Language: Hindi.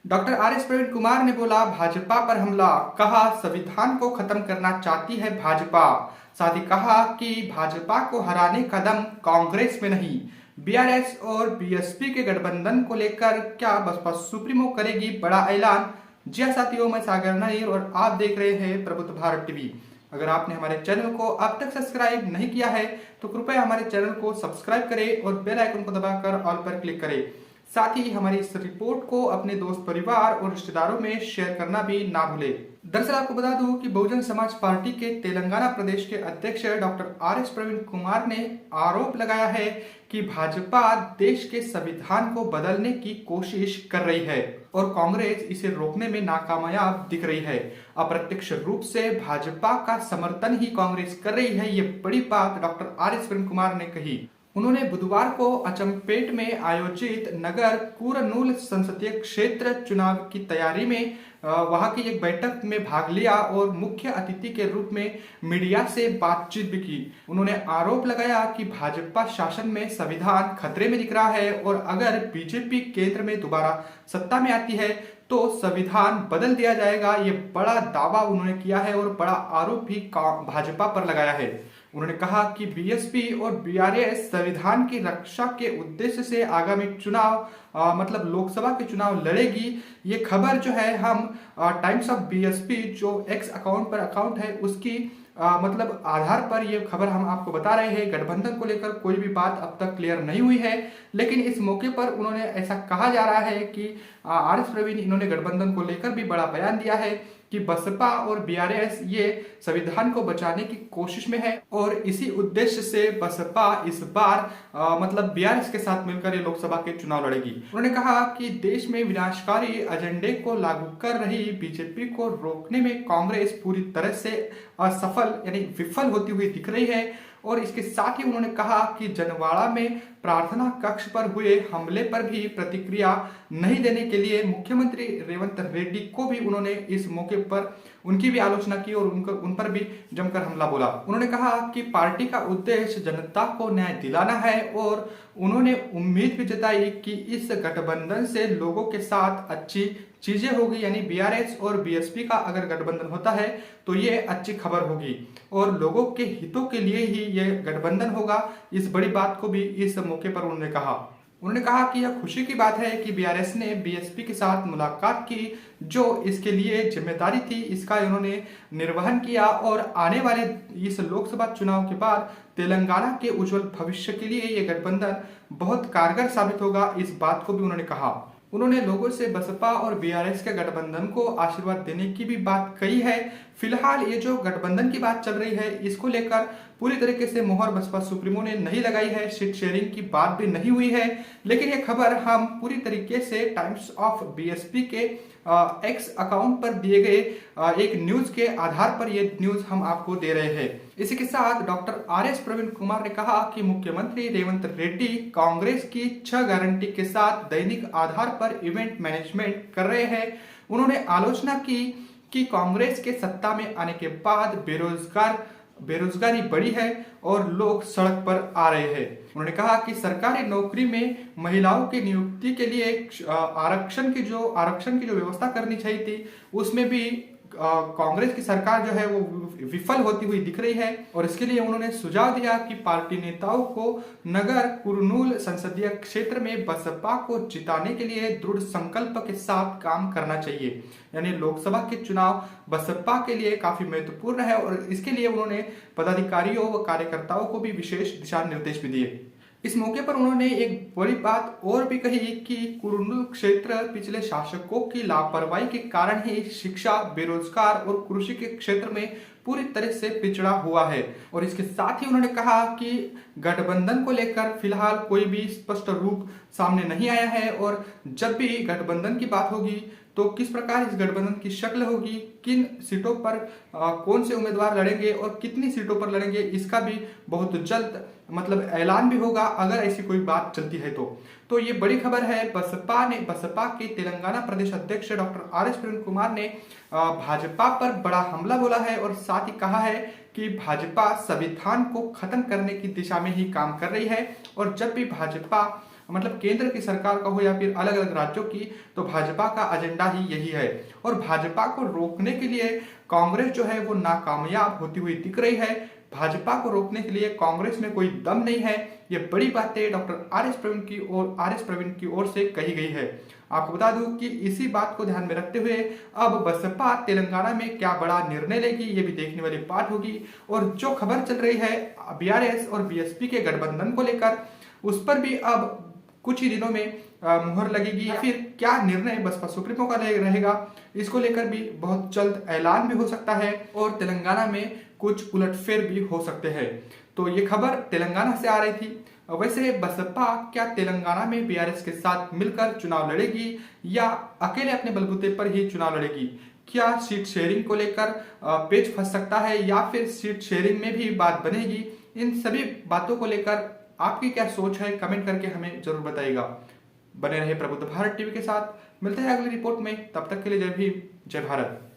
Doctor R S Praveen Kumar ने बोला भाजपा पर हमला, कहा संविधान को खत्म करना चाहती है भाजपा। साथ ही कहा कि भाजपा को हराने का दम कांग्रेस में नहीं। बीआरएस और बीएसपी के गठबंधन को लेकर क्या बसपा सुप्रीमो करेगी बड़ा ऐलान। जी हाँ साथियों, मैं सागर नायर और आप देख रहे हैं प्रबुद्ध भारत टीवी। अगर आपने हमारे चैनल को अब तक सब्सक्राइब नहीं किया है तो कृपया हमारे चैनल को सब्सक्राइब करें और बेल आइकन को दबाकर ऑल पर क्लिक करें। साथ ही हमारी इस रिपोर्ट को अपने दोस्त परिवार और रिश्तेदारों में शेयर करना भी ना भूलें। दरअसल आपको बता दूं कि बहुजन समाज पार्टी के तेलंगाना प्रदेश के अध्यक्ष doctor R S Praveen Kumar ने आरोप लगाया है कि भाजपा देश के संविधान को बदलने की कोशिश कर रही है और कांग्रेस इसे रोकने में नाकामयाब दिख रही है। अप्रत्यक्ष रूप से भाजपा का समर्थन ही कांग्रेस कर रही है, ये बड़ी बात doctor R S Praveen Kumar ने कही। उन्होंने बुधवार को अचंपेट में आयोजित नगर कुरनूल संसदीय क्षेत्र चुनाव की तैयारी में वहां की एक बैठक में भाग लिया और मुख्य अतिथि के रूप में मीडिया से बातचीत भी की। उन्होंने आरोप लगाया कि भाजपा शासन में संविधान खतरे में दिख रहा है और अगर बीजेपी केंद्र में दोबारा सत्ता में आती है तो संविधान बदल दिया जाएगा। ये बड़ा दावा उन्होंने किया है और बड़ा आरोप भी भाजपा पर लगाया है। उन्होंने कहा कि बीएसपी और बीआरएस संविधान की रक्षा के उद्देश्य से आगामी चुनाव मतलब लोकसभा के चुनाव लड़ेगी। ये खबर जो है हम टाइम्स ऑफ बीएसपी जो एक्स अकाउंट पर अकाउंट है उसकी मतलब आधार पर ये खबर हम आपको बता रहे हैं। गठबंधन को लेकर कोई भी बात अब तक क्लियर नहीं हुई है, लेकिन इस मौके पर उन्होंने ऐसा कहा जा रहा है कि आर एस प्रवीण इन्होंने गठबंधन को लेकर भी बड़ा बयान दिया है कि बसपा और बीआरएस ये संविधान को बचाने की कोशिश में है और इसी उद्देश्य से बसपा इस बार मतलब बीआरएस के साथ मिलकर ये लोकसभा के चुनाव लड़ेगी। उन्होंने कहा कि देश में विनाशकारी एजेंडे को लागू कर रही बीजेपी को रोकने में कांग्रेस पूरी तरह से असफल यानी विफल होती हुई दिख रही है। और इसके साथ ही उन्होंने कहा कि जनवाड़ा में प्रार्थना कक्ष पर हुए हमले पर भी प्रतिक्रिया नहीं देने के लिए मुख्यमंत्री रेवंत रेड्डी को भी उन्होंने इस मौके पर उनकी भी आलोचना की और उन पर भी जमकर हमला बोला। उन्होंने कहा कि पार्टी का उद्देश्य जनता को न्याय दिलाना है और उन्होंने उम्मीद भी जताई कि इस गठबंधन से लोगों के साथ अच्छी चीजें होगी, यानी बीआरएस और बीएसपी का अगर गठबंधन होता है तो ये अच्छी खबर होगी और लोगों के हितों के लिए ही ये गठबंधन होगा। इस बड़ी बात को भी इस मौके पर उन्होंने कहा। उन्होंने कहा कि यह खुशी की बात है कि बीआरएस ने बीएसपी के साथ मुलाकात की, जो इसके लिए जिम्मेदारी थी इसका इन्होंने निर्वहन किया और आने वाले इस लोकसभा चुनाव के बाद तेलंगाना के उज्जवल भविष्य के लिए ये गठबंधन बहुत कारगर साबित होगा। इस बात को भी उन्होंने कहा। उन्होंने लोगों से बसपा और बीआरएस के गठबंधन को आशीर्वाद देने की भी बात कही है। फिलहाल ये जो गठबंधन की बात चल रही है इसको लेकर पूरी तरीके से मोहर बसपा सुप्रीमो ने नहीं लगाई है, सीट शेयरिंग की बात भी नहीं हुई है, लेकिन ये खबर हम पूरी तरीके से टाइम्स ऑफ बीएसपी के एक्स अकाउंट पर दिए गए एक न्यूज के आधार पर ये न्यूज हम आपको दे रहे हैं। इसी के साथ doctor R S Praveen Kumar ने कहा कि मुख्यमंत्री रेवंत रेड्डी कांग्रेस की 6 गारंटी के साथ दैनिक आधार पर इवेंट मैनेजमेंट कर रहे हैं। उन्होंने आलोचना की कि कांग्रेस के सत्ता में आने के बाद बेरोजगारी बढ़ी है और लोग सड़क पर आ रहे हैं। उन्होंने कहा कि सरकारी नौकरी में महिलाओं की नियुक्ति के लिए आरक्षण की जो व्यवस्था करनी चाहिए थी उसमें भी कांग्रेस की सरकार जो है वो विफल होती हुई दिख रही है और इसके लिए उन्होंने सुझाव दिया कि पार्टी नेताओं को नगर कुरनूल संसदीय क्षेत्र में बसपा को जिताने के लिए दृढ़ संकल्प के साथ काम करना चाहिए। यानी लोकसभा के चुनाव बसपा के लिए काफी महत्वपूर्ण है और इसके लिए उन्होंने पदाधिकारियों व कार्यकर्ताओं को भी विशेष दिशा निर्देश भी दिए। इस मौके पर उन्होंने एक बड़ी बात और भी कही कि कुरनूल क्षेत्र पिछले शासकों की लापरवाही के कारण ही शिक्षा, बेरोजगार और कृषि के क्षेत्र में पूरी तरह से पिछड़ा हुआ है। और इसके साथ ही उन्होंने कहा कि गठबंधन को लेकर फिलहाल कोई भी स्पष्ट रूप सामने नहीं आया है और जब भी गठबंधन की बात होगी तो किस प्रकार इस गठबंधन की शक्ल होगी, किन सीटों पर कौन से उम्मीदवार लड़ेंगे और कितनी सीटों पर लड़ेंगे, इसका भी बहुत जल्द मतलब ऐलान भी होगा अगर ऐसी कोई बात चलती है तो ये बड़ी खबर है। बसपा के तेलंगाना प्रदेश अध्यक्ष doctor R S Praveen Kumar ने भाजपा पर बड़ा हमला बोला है और साथ ही कहा है कि भाजपा संविधान को खत्म करने की दिशा में ही काम कर रही है और जब भी भाजपा मतलब केंद्र की सरकार का हो या फिर अलग अलग राज्यों की, तो भाजपा का एजेंडा ही यही है। और भाजपा को रोकने के लिए कांग्रेस जो है वो नाकामयाब होती हुई दिख रही है। भाजपा को रोकने के लिए कांग्रेस में कोई दम नहीं है। ये बड़ी बातें डॉक्टर आर एस प्रवीण की ओर से कही गई है। आपको बता दूं कि इसी बात को ध्यान में रखते हुए अब बसपा तेलंगाना में क्या बड़ा निर्णय लेगी, ये भी देखने वाली बात होगी। और जो खबर चल रही है बीआरएस और बीएसपी के गठबंधन को लेकर, उस पर भी अब कुछ ही दिनों में मुहर लगेगी या फिर क्या निर्णय बसपा सुप्रीमो का रहेगा, इसको लेकर भी बहुत जल्द ऐलान भी हो सकता है और तेलंगाना में कुछ उलटफेर भी हो सकते हैं। तो ये खबर तेलंगाना से आ रही थी। वैसे बसपा क्या तेलंगाना में बीआरएस के साथ मिलकर चुनाव लड़ेगी या अकेले अपने बलबूते पर ही चुनाव लड़ेगी? क्या सीट शेयरिंग को लेकर पेच फंस सकता है या फिर सीट शेयरिंग में भी बात बनेगी? इन सभी बातों को लेकर आपकी क्या सोच है, कमेंट करके हमें जरूर बताइएगा। बने रहे प्रबुद्ध भारत टीवी के साथ। मिलते हैं अगली रिपोर्ट में, तब तक के लिए जय भीम, जय भारत।